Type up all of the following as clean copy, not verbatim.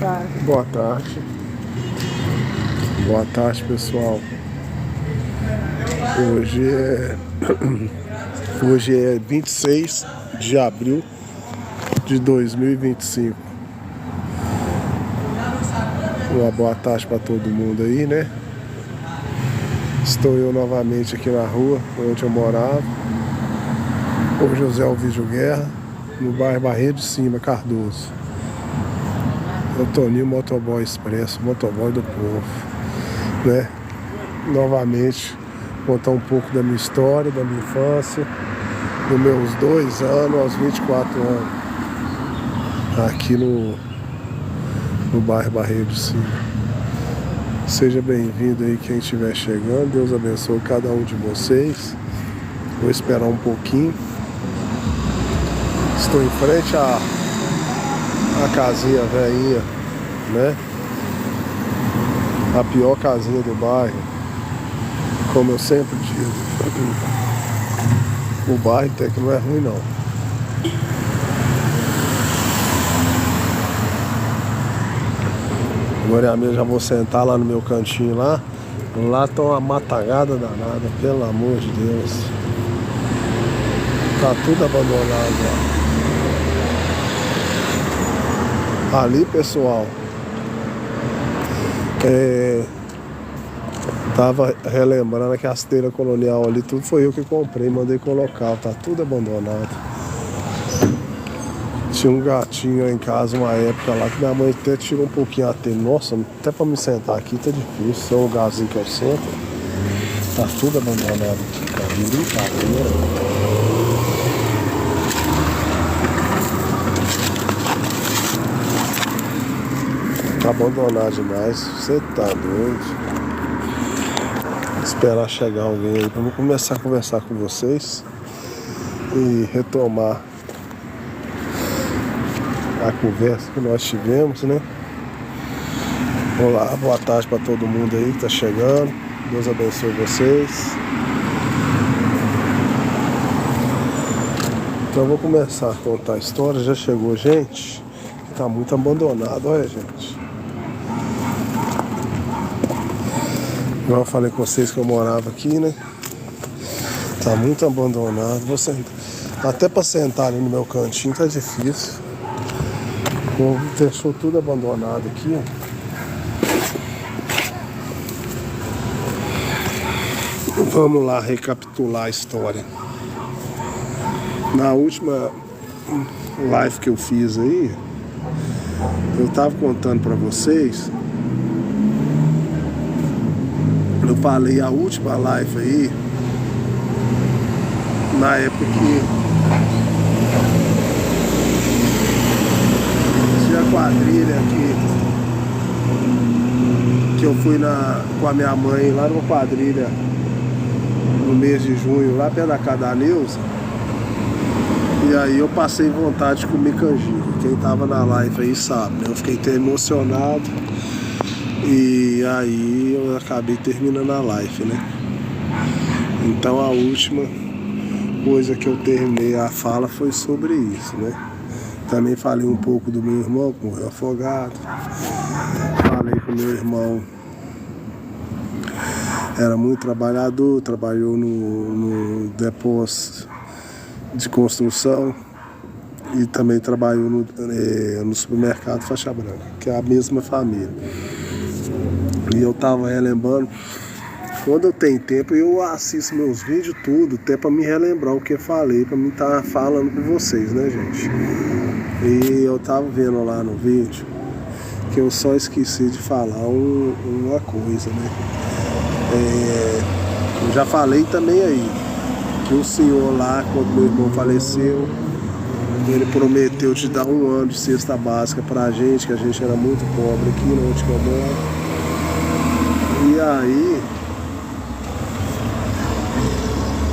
tarde. Boa tarde. Boa tarde, pessoal. Hoje é 26 de abril de 2025. Uma boa tarde para todo mundo aí, né? Estou eu novamente aqui na rua onde eu morava, o José Alvísio Guerra, no bairro Barreiro de Cima, Cardoso. Eu Toninho Motoboy Expresso, motoboy do povo, né? Novamente contar um pouco da minha história, da minha infância, dos meus 2 anos aos 24 anos, aqui no bairro Barreiro de Cima. Seja bem-vindo aí quem estiver chegando, Deus abençoe cada um de vocês. Vou esperar um pouquinho. Estou em frente à casinha velhinha, né? A pior casinha do bairro, como eu sempre digo. O bairro até que não é ruim não. Agora mesmo já vou sentar lá no meu cantinho lá. Lá tá uma matagada danada, pelo amor de Deus. Tá tudo abandonado lá. Ali, pessoal, tava relembrando que a esteira colonial ali, tudo foi eu que comprei, mandei colocar, tá tudo abandonado. Tinha um gatinho em casa uma época lá que minha mãe até tirou um pouquinho a telha. Nossa, até pra me sentar aqui tá difícil. Esse é o lugarzinho que eu sento. Tá tudo abandonado aqui, cara. Brincadeira. Tá abandonado demais. Você tá doido. Esperar chegar alguém aí pra eu começar a conversar com vocês e retomar a conversa que nós tivemos, né? Olá, boa tarde para todo mundo aí que tá chegando. Deus abençoe vocês. Então eu vou começar a contar a história. Já chegou gente que tá muito abandonado, olha, gente. Igual eu falei com vocês que eu morava aqui, né? Tá muito abandonado. Até para sentar ali no meu cantinho tá difícil. O povo deixou tudo abandonado aqui, ó. Vamos lá recapitular a história. Na última live que eu fiz aí, eu tava contando pra vocês. Eu falei a última live aí, na época que quadrilha que eu fui com a minha mãe lá numa quadrilha no mês de junho, lá perto da casa da Neuza. E aí eu passei vontade de comer canjica. Quem tava na live aí sabe, né? Eu fiquei até emocionado. E aí eu acabei terminando a live, né? Então a última coisa que eu terminei a fala foi sobre isso, né? Também falei um pouco do meu irmão, que morreu afogado. Falei que o meu irmão era muito trabalhador, trabalhou no depósito de construção e também trabalhou no supermercado Faixa Branca, que é a mesma família. E eu tava relembrando, quando eu tenho tempo eu assisto meus vídeos tudo, até pra me relembrar o que eu falei, pra mim estar falando com vocês, né, gente? E eu tava vendo lá no vídeo que eu só esqueci de falar uma coisa, né? Eu já falei também aí que o senhor lá, quando meu irmão faleceu, ele prometeu de dar 1 ano de cesta básica pra gente, que a gente era muito pobre aqui onde eu moro. E aí,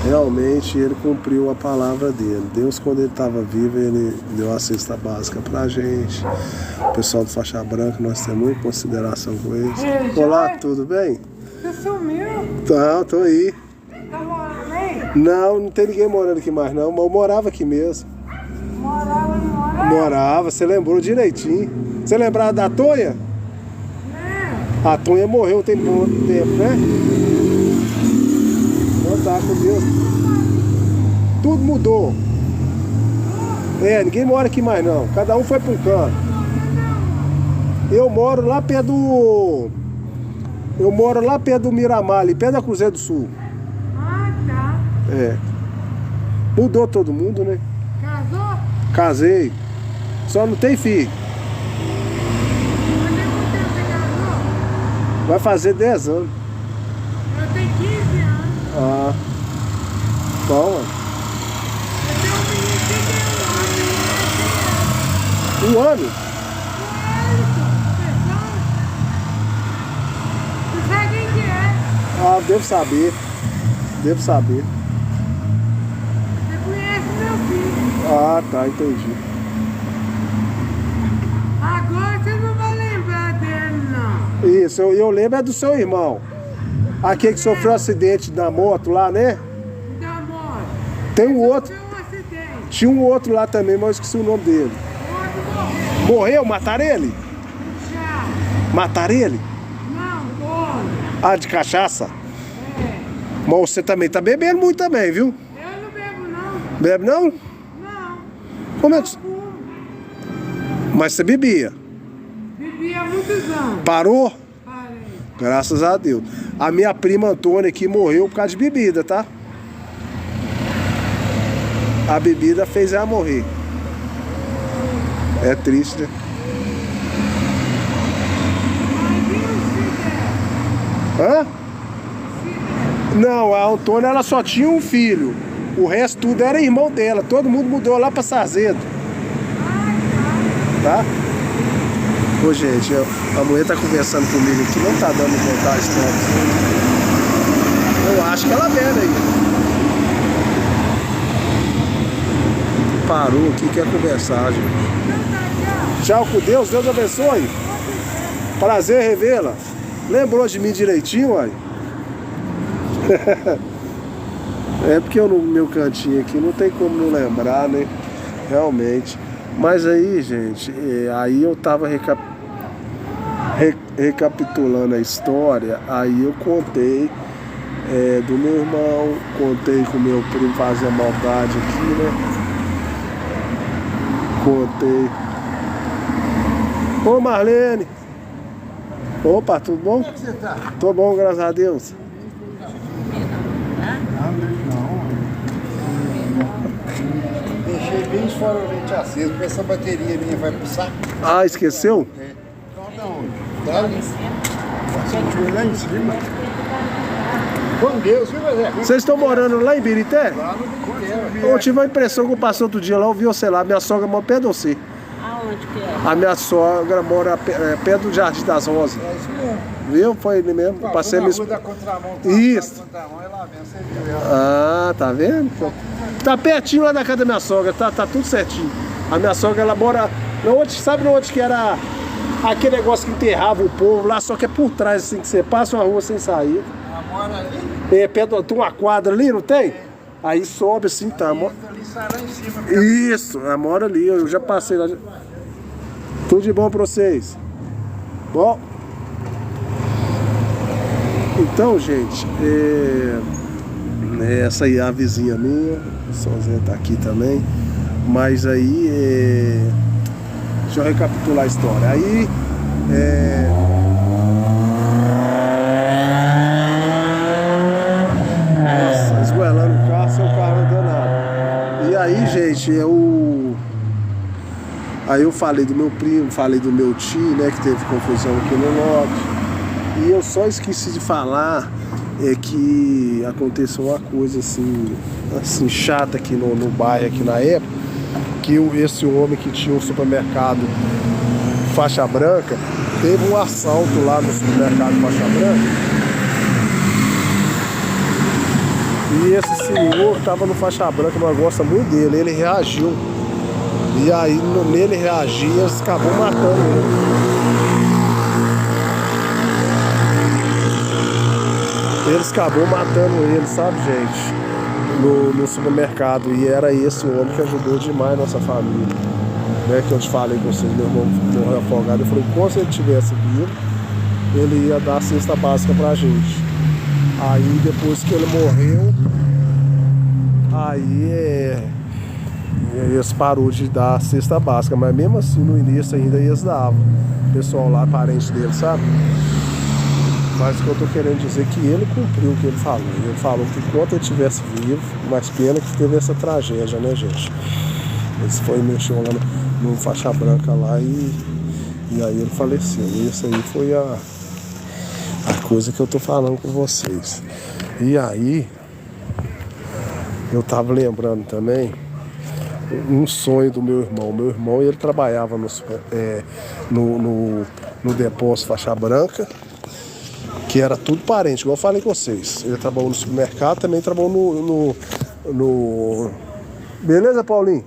realmente ele cumpriu a palavra dele. Deus, quando ele estava vivo, ele deu a cesta básica pra gente. O pessoal do Faixa Branca, nós temos muita consideração com eles. Olá, tudo bem? Você sumiu? Tá, tô aí. Tá morando aí? Não tem ninguém morando aqui mais não, mas eu morava aqui mesmo. Morava, não mora Morava, você lembrou direitinho. Você lembrava da Tonha? A Tonha morreu tem muito tempo, né? Então tá, com Deus. Tudo mudou. Ninguém mora aqui mais não. Cada um foi pra um canto. Eu moro lá perto do... Eu moro lá perto do Miramar, ali, perto da Cruzeiro do Sul. Ah, tá. Mudou todo mundo, né? Casou? Casei. Só não tem filho. Quanto tempo você casou? Vai fazer 10 anos. Eu tenho 15 anos. Ah. Bom, Eu tenho um menino que tem 1 ano. 1 ano? Você sabe quem que é? Ah, devo saber. Devo saber. Você conhece meu filho. Ah, tá, entendi. Agora você não vai lembrar dele, não. Isso, eu lembro é do seu irmão. Aquele que sofreu um acidente na moto lá, né? Da moto. Tem um outro. Foi um acidente. Tinha um outro lá também, mas eu esqueci o nome dele. O outro morreu. Morreu? Mataram ele? Já. Mataram ele? Não, outro. Ah, de cachaça? É. Mas você também tá bebendo muito também, viu? Eu não bebo, não. Bebe não? Não. Como é que... Fumo. Mas você bebia? Vivi há muitos anos. Parou? Parei. Graças a Deus. A minha prima Antônia aqui morreu por causa de bebida, tá? A bebida fez ela morrer. É triste, né? Mas e o Fidel? Hã? Fidel. Não, a Antônia ela só tinha um filho. O resto tudo era irmão dela. Todo mundo mudou lá pra Sarzedo. Tá? Ô gente, a mulher tá conversando comigo aqui, não tá dando contar a história. Eu acho que ela vendo aí. Parou aqui, quer conversar, gente. Tchau com Deus, Deus abençoe. Prazer revê-la. Lembrou de mim direitinho, uai? É porque eu no meu cantinho aqui não tem como não lembrar, né? Realmente. Mas aí, gente, aí eu tava recapitulando a história, aí eu contei do meu irmão, contei com o meu primo fazer maldade aqui, né? Contei. Ô Marlene! Opa, tudo bom? Como é que você tá? Tô bom, graças a Deus. Deixei bem esforamente aceso, porque essa bateria minha vai pro saco. Ah, esqueceu? Então da onde? Tá ali. Sentiu lá em cima. Com Deus, viu, Zé? Vocês estão morando lá em Birité? Lá no Biqueira. Eu tive a impressão que eu passei outro dia lá, eu vi, sei lá, minha sogra mora perto de você. Aonde que é? A minha sogra mora perto do Jardim das Rosas. É isso mesmo. Viu? Foi ele mesmo. Pô, Passei na minha... rua da contramão. Isso. Da contramão, é lá mesmo, você viu ela. Ah, tá vendo? Tá pertinho lá da casa da minha sogra, tá tudo certinho. A minha sogra, ela mora... Sabe onde que era aquele negócio que enterrava o povo lá, só que é por trás, assim, que você passa uma rua sem sair. Ela mora ali. Tem uma quadra ali, não tem? Aí sobe assim, tá. Ali sai lá em cima. Isso, ela mora ali, eu já passei lá. Tudo de bom pra vocês. Bom. Então, gente, essa aí é a vizinha minha, o Sozinha tá aqui também. Mas aí, deixa eu recapitular a história. Aí, nossa, esgoelando o carro, seu carro não deu nada. E aí, gente, aí eu falei do meu primo, falei do meu tio, né, que teve confusão aqui no norte. E eu só esqueci de falar que aconteceu uma coisa assim chata aqui no bairro, aqui na época, que esse homem que tinha um supermercado faixa branca, teve um assalto lá no supermercado faixa branca. E esse senhor que tava no faixa branca, nós gosta muito dele, ele reagiu. E aí nele reagir, eles acabou matando ele. Eles acabou matando ele, sabe, gente? No supermercado. E era esse o homem que ajudou demais a nossa família. né, que eu te falei com vocês, meu irmão morreu afogado. Eu falei, quando ele tivesse vivo, ele ia dar a cesta básica pra gente. Aí depois que ele morreu, aí eles parou de dar a cesta básica, mas mesmo assim no início ainda eles davam. O pessoal lá, parente dele, sabe? Mas o que eu tô querendo dizer é que ele cumpriu o que ele falou. Ele falou que enquanto ele estivesse vivo, mas pena que teve essa tragédia, né, gente? Ele foi mexer lá no faixa branca lá e aí ele faleceu. E isso aí foi a coisa que eu tô falando com vocês. E aí, eu tava lembrando também um sonho do meu irmão. Meu irmão, ele trabalhava no depósito faixa branca, que era tudo parente, igual eu falei com vocês. Ele trabalhou no supermercado, também trabalhou no... Beleza, Paulinho?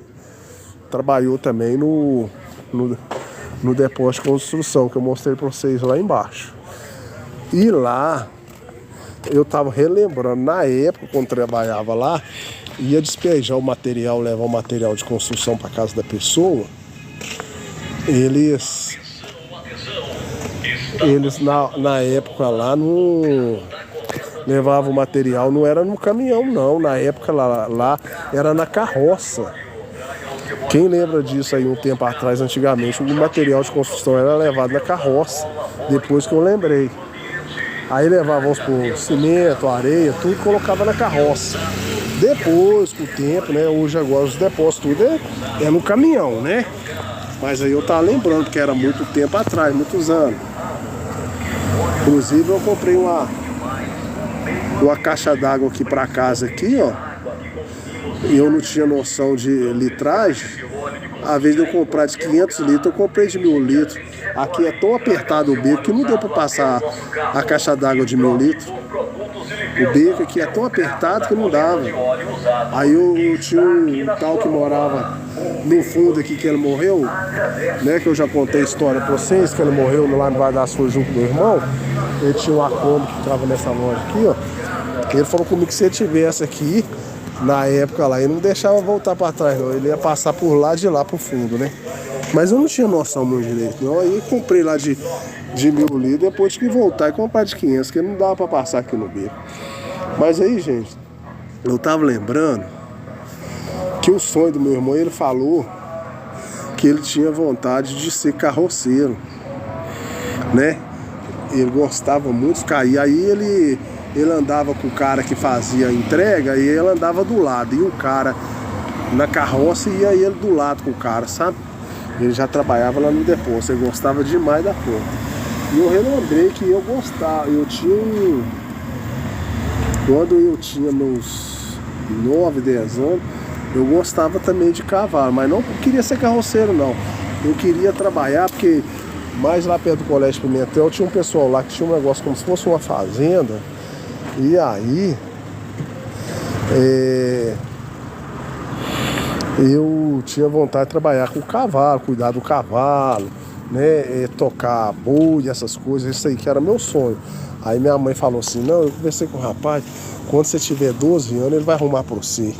Trabalhou também no depósito de construção, que eu mostrei pra vocês lá embaixo. E lá, eu tava relembrando, na época, quando trabalhava lá, ia despejar o material, levar o material de construção pra casa da pessoa. Eles na época lá não levavam o material, não era no caminhão não, na época lá era na carroça. Quem lembra disso aí um tempo atrás, antigamente, o material de construção era levado na carroça, depois que eu lembrei. Aí levavam por cimento, areia, tudo, colocava na carroça. Depois, com o tempo, né, hoje agora os depósitos tudo é no caminhão, né? Mas aí eu tava lembrando que era muito tempo atrás, muitos anos. Inclusive eu comprei uma caixa d'água aqui pra casa aqui, ó. E eu não tinha noção de litragem. Às vezes eu comprar de 500 litros, eu comprei de 1000 litros. Aqui é tão apertado o beco que não deu pra passar a caixa d'água de 1000 litros. O beco aqui é tão apertado que não dava. Aí eu tinha um tal que morava no fundo aqui, que ele morreu, né? Que eu já contei a história pra vocês, que ele morreu lá no Vale das Flores junto com meu irmão. Ele tinha uma Kombi que ficava nessa loja aqui, ó. Ele falou comigo que se ele tivesse aqui, na época lá, ele não deixava voltar pra trás não. Ele ia passar por lá de lá pro fundo, né? Mas eu não tinha noção muito direito não. Aí eu comprei lá de 1000 litros, depois tive que voltar e comprar de 500, que não dava pra passar aqui no beco. Mas aí, gente, eu tava lembrando que o sonho do meu irmão, ele falou que ele tinha vontade de ser carroceiro, né? Ele gostava muito de ficar. E aí ele andava com o cara que fazia a entrega e ele andava do lado. E o cara na carroça e aí ele do lado com o cara, sabe? Ele já trabalhava lá no depósito, ele gostava demais da conta. E eu relembrei que eu gostava, quando eu tinha meus 9, 10 anos, eu gostava também de cavalo, mas não queria ser carroceiro não. Eu queria trabalhar porque mais lá perto do Colégio Pimentel tinha um pessoal lá que tinha um negócio como se fosse uma fazenda. E aí eu tinha vontade de trabalhar com o cavalo, cuidar do cavalo, né, tocar boi, essas coisas, isso aí que era meu sonho. Aí minha mãe falou assim, não, eu conversei com o rapaz, quando você tiver 12 anos, ele vai arrumar pra você.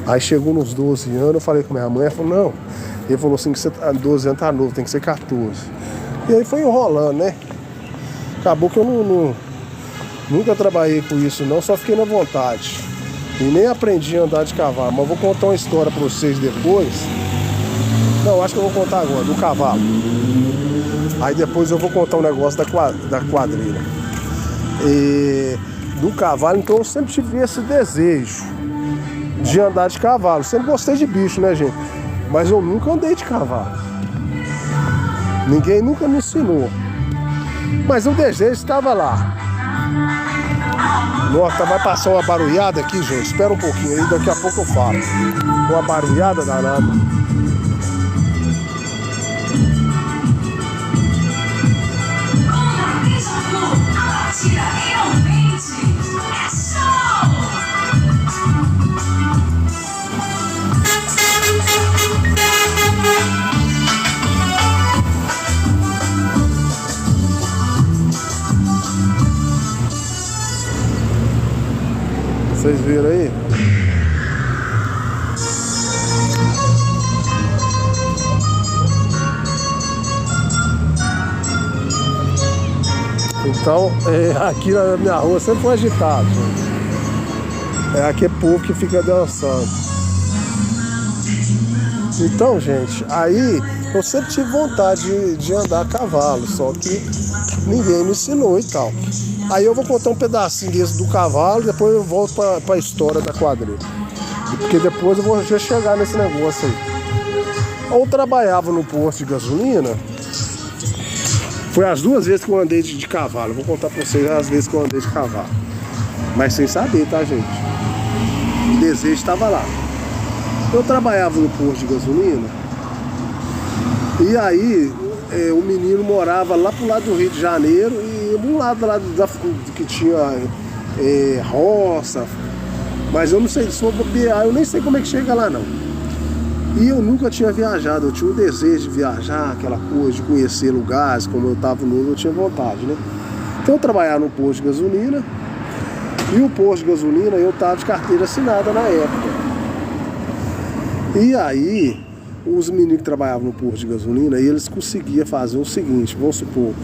Aí chegou nos 12 anos, eu falei com minha mãe, ela falou, não, ele falou assim, que você 12 anos tá novo, tem que ser 14. E aí foi enrolando, né? Acabou que eu nunca trabalhei com isso não, só fiquei na vontade. E nem aprendi a andar de cavalo, mas vou contar uma história pra vocês depois. Não, acho que eu vou contar agora, do cavalo. Aí depois eu vou contar um negócio da quadrilha. E do cavalo, então eu sempre tive esse desejo de andar de cavalo. Sempre gostei de bicho, né, gente? Mas eu nunca andei de cavalo. Ninguém nunca me ensinou. Mas o desejo estava lá. Nossa, vai passar uma barulhada aqui, gente. Espera um pouquinho aí, daqui a pouco eu falo. Uma barulhada danada. Vocês viram aí? Então, aqui na minha rua sempre foi agitado, gente. Aqui é povo que fica dançando. Então, gente, aí eu sempre tive vontade de andar a cavalo, só que ninguém me ensinou e tal. Aí eu vou contar um pedacinho desse do cavalo, depois eu volto para a história da quadrilha. Porque depois eu vou já chegar nesse negócio aí. Eu trabalhava no posto de gasolina. Foi as 2 vezes que eu andei de cavalo. Vou contar pra vocês as vezes que eu andei de cavalo. Mas sem saber, tá, gente? O desejo estava lá. Eu trabalhava no posto de gasolina. E aí, o menino morava lá pro lado do Rio de Janeiro. E um lado lá que tinha roça. Mas eu não sei, se for bobear, eu nem sei como é que chega lá, não. E eu nunca tinha viajado, eu tinha um desejo de viajar, aquela coisa, de conhecer lugares, como eu estava novo, eu tinha vontade, né? Então eu trabalhava no posto de gasolina, e o posto de gasolina eu estava de carteira assinada na época. E aí, os meninos que trabalhavam no posto de gasolina, eles conseguiam fazer o seguinte, vamos supor,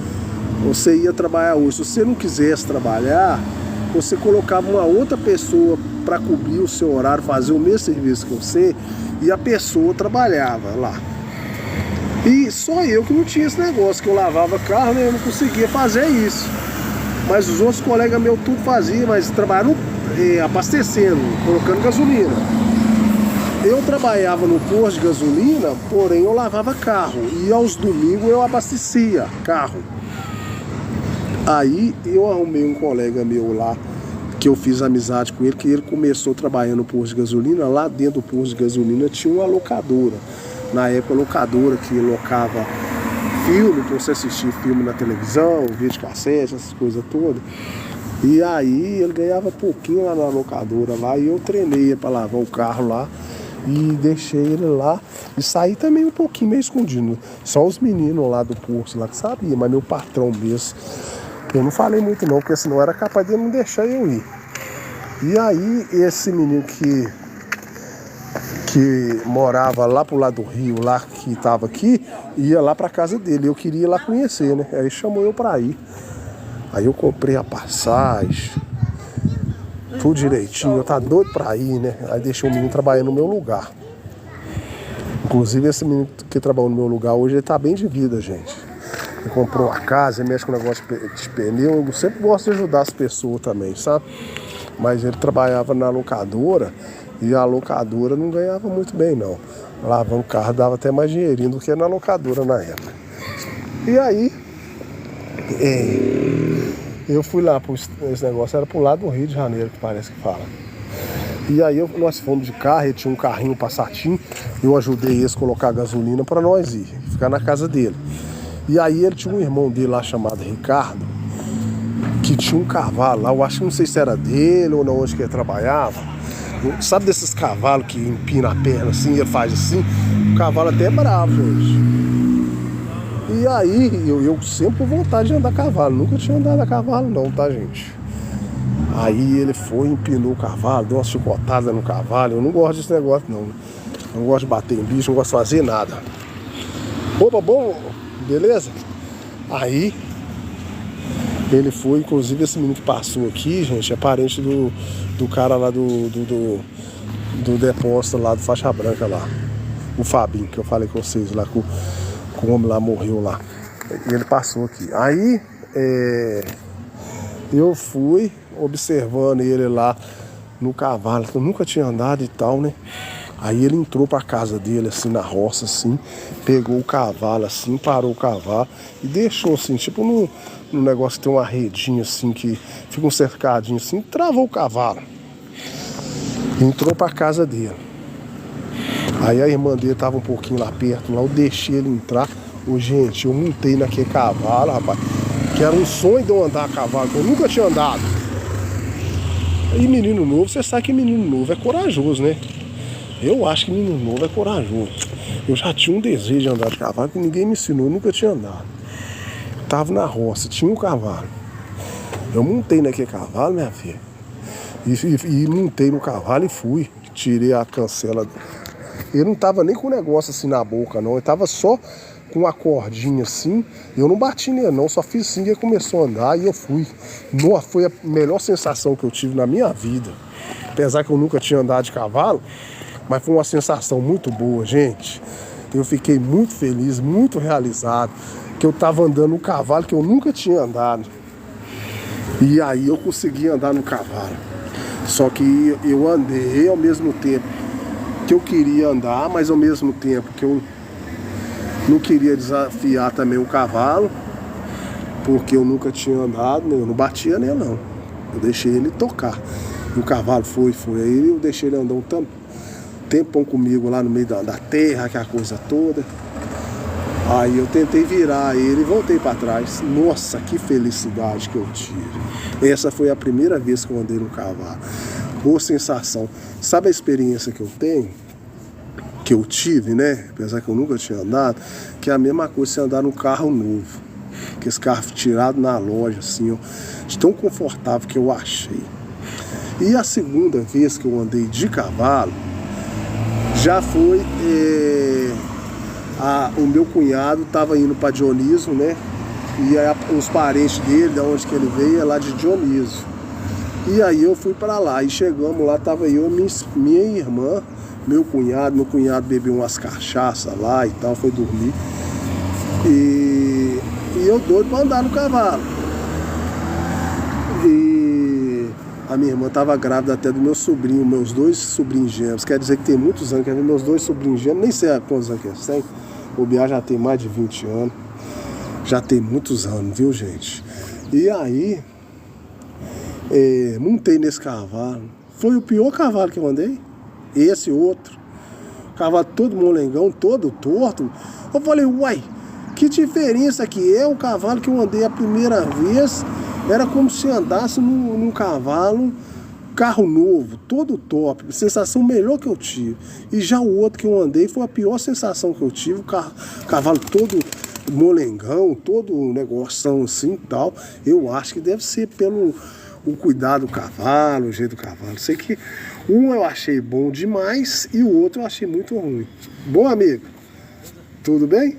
você ia trabalhar hoje, se você não quisesse trabalhar, você colocava uma outra pessoa para cobrir o seu horário, fazer o mesmo serviço que você, e a pessoa trabalhava lá. E só eu que não tinha esse negócio, que eu lavava carro, né? Eu não conseguia fazer isso. Mas os outros colegas meus tudo faziam, mas trabalhavam abastecendo, colocando gasolina. Eu trabalhava no posto de gasolina, porém eu lavava carro. E aos domingos eu abastecia carro. Aí eu arrumei um colega meu lá, que eu fiz amizade com ele, que ele começou trabalhando no posto de gasolina. Lá dentro do posto de gasolina tinha uma locadora. Na época, a locadora que locava filme, para você assistir filme na televisão, videocassete, essas coisas todas. E aí ele ganhava pouquinho lá na locadora lá, e eu treinei para lavar o carro lá e deixei ele lá e saí também um pouquinho meio escondido. Só os meninos lá do posto lá que sabiam, mas meu patrão mesmo, eu não falei muito não, porque senão era capaz de não deixar eu ir. E aí esse menino que morava lá pro lado do rio, lá que tava aqui, ia lá pra casa dele. Eu queria ir lá conhecer, né? Aí chamou eu pra ir. Aí eu comprei a passagem, tudo direitinho, eu tava doido pra ir, né? Aí deixei o menino trabalhando no meu lugar. Inclusive esse menino que trabalhou no meu lugar hoje, ele tá bem de vida, gente. Ele comprou a casa, ele mexe com negócio de pneu. Eu sempre gosto de ajudar as pessoas também, sabe? Mas ele trabalhava na locadora e a locadora não ganhava muito bem, não. Lavando o carro dava até mais dinheirinho do que na locadora na época. E aí, eu fui lá, esse negócio era pro lado do Rio de Janeiro, que parece que fala. E aí nós fomos de carro, ele tinha um carrinho Passatinho, eu ajudei eles a colocar gasolina para nós ir, ficar na casa dele. E aí ele tinha um irmão dele lá chamado Ricardo, que tinha um cavalo lá, eu acho que não sei se era dele ou não, onde que ele trabalhava. Sabe desses cavalos que empina a perna assim, ele faz assim? O cavalo até é bravo hoje. E aí eu sempre com vontade de andar a cavalo, nunca tinha andado a cavalo não, tá, gente? Aí ele foi, empinou o cavalo, deu uma chicotada no cavalo. Eu não gosto desse negócio não. Não gosto de bater em bicho, não gosto de fazer nada. Opa, bom, beleza? Aí ele foi, inclusive esse menino que passou aqui, gente, é parente do cara lá do depósito lá do faixa branca lá. O Fabinho, que eu falei com vocês lá, que o homem lá morreu lá. E ele passou aqui. Aí eu fui observando ele lá no cavalo, que eu nunca tinha andado e tal, né? Aí ele entrou pra casa dele, assim, na roça, assim, pegou o cavalo, assim, parou o cavalo e deixou, assim, tipo num negócio que tem uma redinha, assim, que fica um cercadinho, assim, travou o cavalo. Entrou pra casa dele. Aí a irmã dele tava um pouquinho lá perto, lá eu deixei ele entrar. Gente, eu montei naquele cavalo, rapaz, que era um sonho de eu andar a cavalo, que eu nunca tinha andado. E menino novo, você sabe que menino novo é corajoso, né? Eu acho que menino novo é corajoso. Eu já tinha um desejo de andar de cavalo que ninguém me ensinou, eu nunca tinha andado. Tava na roça, tinha um cavalo. Eu montei naquele cavalo, minha filha. E montei no cavalo e fui. Tirei a cancela. Ele não tava nem com o negócio assim na boca, não. Ele tava só com a cordinha assim, eu não bati nele não, só fiz assim, ele começou a andar e eu fui. Nossa, foi a melhor sensação que eu tive na minha vida. Apesar que eu nunca tinha andado de cavalo, mas foi uma sensação muito boa, gente. Eu fiquei muito feliz, muito realizado, que eu tava andando um cavalo que eu nunca tinha andado. E aí eu consegui andar no cavalo. Só que eu andei ao mesmo tempo que eu queria andar, mas ao mesmo tempo que eu não queria desafiar também o cavalo, porque eu nunca tinha andado, eu não batia nele não. Eu deixei ele tocar. E o cavalo foi. Aí eu deixei ele andar um tempão comigo lá no meio da terra, aquela coisa toda. Aí eu tentei virar ele e voltei para trás. Nossa, que felicidade que eu tive. Essa foi a primeira vez que eu andei no cavalo. Boa sensação. Sabe a experiência que eu tenho? Que eu tive, né? Apesar que eu nunca tinha andado, que é a mesma coisa se andar num carro novo. Que esse carro tirado na loja, assim, ó, de tão confortável que eu achei. E a segunda vez que eu andei de cavalo, já foi... o meu cunhado estava indo para Dioniso, né? E aí, os parentes dele, de onde que ele veio, é lá de Dioniso. E aí eu fui para lá. E chegamos lá, tava eu, minha irmã, meu cunhado bebeu umas cachaças lá e tal, foi dormir. E eu doido para andar no cavalo. E a minha irmã estava grávida até do meu sobrinho, meus 2 sobrinhos gêmeos. Quer dizer que tem muitos anos, quer ver meus 2 sobrinhos gêmeos, nem sei quantos anos que eles têm. O Biá já tem mais de 20 anos. Já tem muitos anos, viu, gente? E aí, montei nesse cavalo. Foi o pior cavalo que eu andei. Esse outro. Cavalo todo molengão, todo torto. Eu falei, uai, que diferença que é o cavalo que eu andei a primeira vez. Era como se andasse num cavalo, carro novo, todo top, sensação melhor que eu tive. E já o outro que eu andei foi a pior sensação que eu tive, o cavalo todo molengão, todo negoção assim e tal. Eu acho que deve ser pelo o cuidado do cavalo, o jeito do cavalo. Sei que um eu achei bom demais e o outro eu achei muito ruim. Bom, amigo? Tudo bem?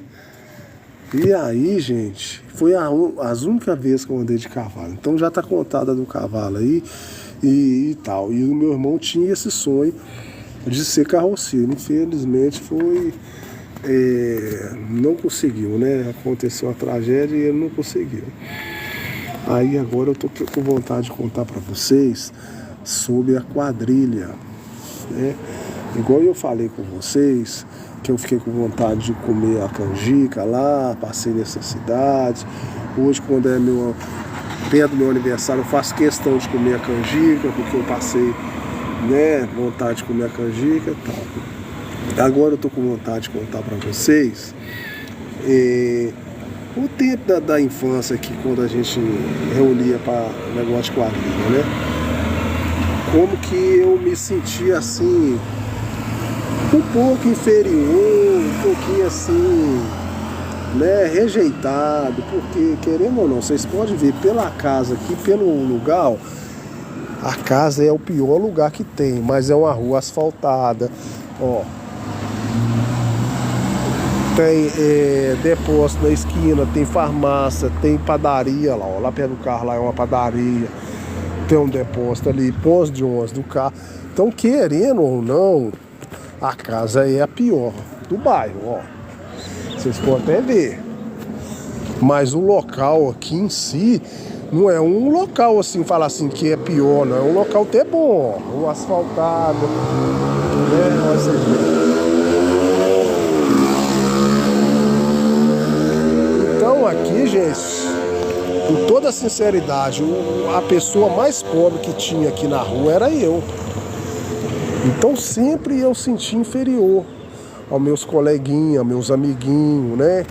E aí, gente, foi as únicas vezes que eu andei de cavalo. Então já tá contada do cavalo aí e tal. E o meu irmão tinha esse sonho de ser carroceiro. Infelizmente não conseguiu, né? Aconteceu uma tragédia e ele não conseguiu. Aí agora eu tô com vontade de contar para vocês sobre a quadrilha, né? Igual eu falei com vocês, que eu fiquei com vontade de comer a canjica lá, passei nessas cidades. Hoje, quando é perto do meu aniversário, eu faço questão de comer a canjica, porque eu passei, né, vontade de comer a canjica e tal. Agora eu tô com vontade de contar para vocês o tempo da infância aqui, quando a gente reunia para negócio de quadrilha, né? Como que eu me sentia assim, um pouco inferior, um pouquinho assim, né, rejeitado, porque, querendo ou não, vocês podem ver pela casa aqui, pelo lugar, a casa é o pior lugar que tem, mas é uma rua asfaltada, ó. Tem depósito na esquina, tem farmácia, tem padaria lá, ó, lá perto do carro lá é uma padaria, tem um depósito ali, posto de ônibus do carro. Então, querendo ou não, a casa é a pior do bairro, ó. Vocês podem até ver. Mas o local aqui em si não é um local assim, falar assim que é pior, não. É um local até bom, ó. Um asfaltado, né? Olha vocês verem. Então aqui, gente, com toda sinceridade, a pessoa mais pobre que tinha aqui na rua era eu. Então sempre eu senti inferior aos meus coleguinhas, meus amiguinhos, né?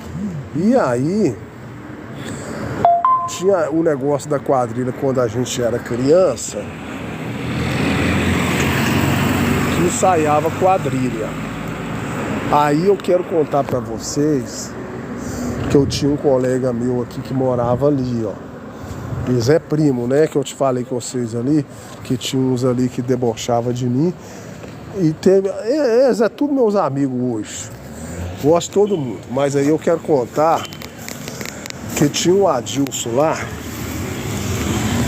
E aí tinha o negócio da quadrilha quando a gente era criança, que ensaiava quadrilha. Aí eu quero contar pra vocês que eu tinha um colega meu aqui que morava ali, ó. Eles é primo, né? Que eu te falei com vocês ali, que tinha uns ali que debochavam de mim. E teve. Eles é tudo meus amigos hoje. Gosto de todo mundo. Mas aí eu quero contar que tinha um Adilson lá,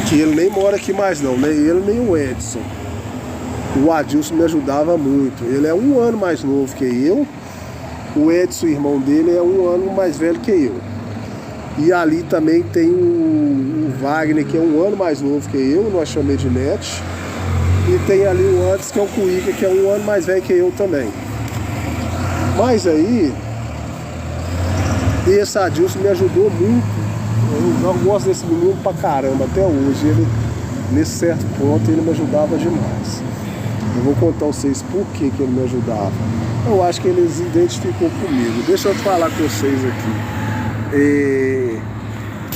que ele nem mora aqui mais não, nem ele nem o Edson. O Adilson me ajudava muito. Ele é 1 ano mais novo que eu. O Edson, irmão dele, é 1 ano mais velho que eu. E ali também tem o Wagner, que é 1 ano mais novo que eu, nós chamamos de Net. E tem ali o Antes, que é o Cuíca, que é 1 ano mais velho que eu também. Mas aí, esse Adilson me ajudou muito. Eu gosto desse menino pra caramba até hoje. Ele, nesse certo ponto, ele me ajudava demais. Eu vou contar a vocês por que ele me ajudava. Eu acho que ele se identificou comigo. Deixa eu falar com vocês aqui.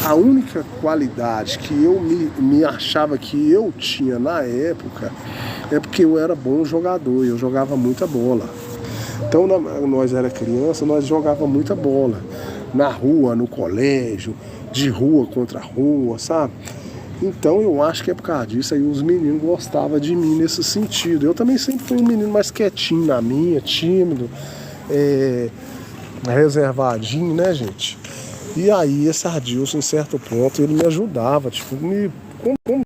A única qualidade que eu me achava que eu tinha na época é porque eu era bom jogador, eu jogava muita bola. Então nós era criança, nós jogava muita bola. Na rua, no colégio, de rua contra rua, sabe? Então eu acho que é por causa disso aí os meninos gostavam de mim nesse sentido. Eu também sempre fui um menino mais quietinho na minha, tímido, reservadinho, né, gente? E aí esse Adilson, em certo ponto, ele me ajudava, tipo, como